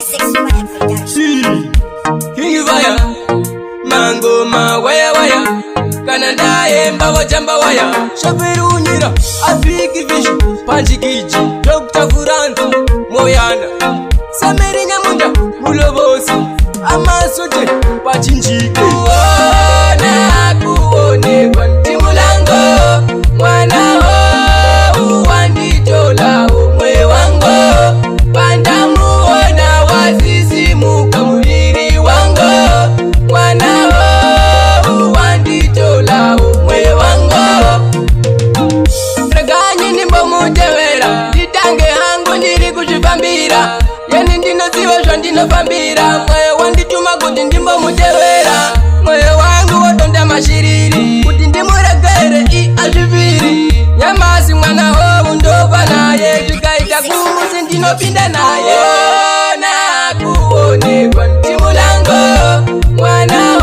King Vaya, Mango ma waya waya, Canada emba jamba waya, Shafiru nyira, Afiki fish, Panjikiji, Dr. Furanto, Moyana, Sameri Nyamunda, Mulobosi, Amasote, Pachinjiki. Uona kuone kwa Timulango, mwana ho, uwanditola umwe wango, pandamuona wazizi muka muliri wango, mwana ho, uwanditola umwe wango. Reganyi nimbo mutewera, ditange hangu ndiri kuchipambira, yani ndinoziwezwa ndinopambira, mwe wandituma kuti ndimbo mutewera, mwe wangu wotonda mashiriri, kuti ndimuregere azviviri, nyamasi mwana ho undova naye, zvikaita kumusi ndinopinda naye. Ona kuonekwa Timulango, mwana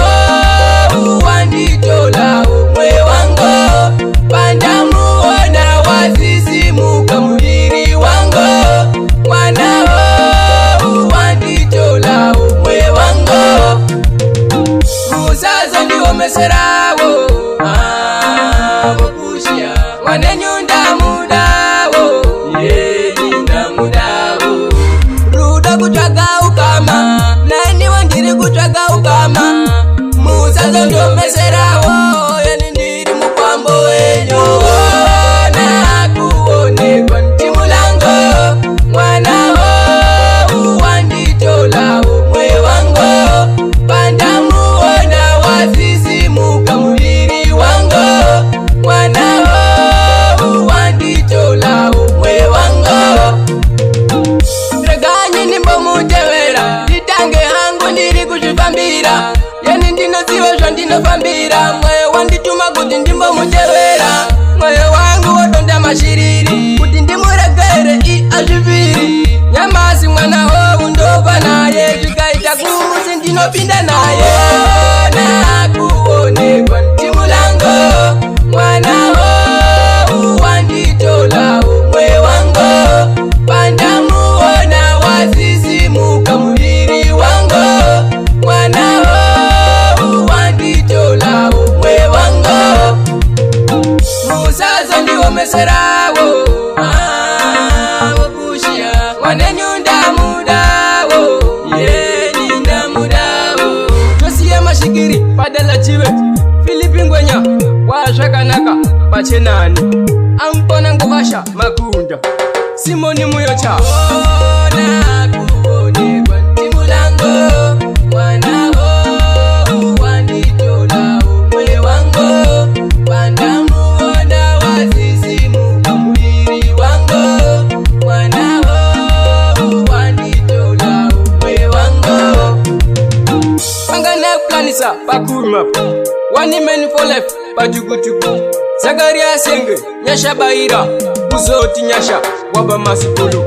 ho wanditola umwe wango, pandamuona wazizimuka muliri wango, mwana ho wanditola umwe wango. Musaza ndiwomeserawo wokushia mwane nyunda mudawo, nyunda mudawo, ruda kutsvaga ukama, nani wandiri kutsvaga ukama. Musaza ndiwomeserawo, yani ndiri mukwambo wenyu. Ona kuonekwa Timulango, mwana ho wanditola umwe wango, pandamuona wazizimuka muliri wango, mwana ho wanditola umwe wango. Reganyi nimbo mutewera, ditange hangu ndiri kuchipambira, yani ndinoziwezva ndinopambira, mwe wandituma kuti ndimbo mutewera, mwe wangu wotonda mashiriri, kuti ndimuregere azviviri, nyamasi mwana ho undova naye, zvikaita kumusi ndinopinda naye. Ona kuonekwa Timulango, mwana ho wanditola umwe wango, pandamuona wazizimuka muliri wango, mwana ho wanditola umwe wango. Musaza ndiwomeserawo wokushia mwane nyunda mudawo, nyunda mudawo. Tosiye mashikiri padala chive, Filipi Ngwenya wazvakanaka pachenani, ampona nguvasha makunda, Simoni Muyocha. Ona kuonekwa Timulango, mwana ho wanditola umwe wango, pandamuona wazizimuka muliri wango, mwana ho wanditola umwe wango. Pangana planisa pakurma, one man for life pajugujugu, Zakaria Senge nyasha baira, uzoti nyasha waba masikulu.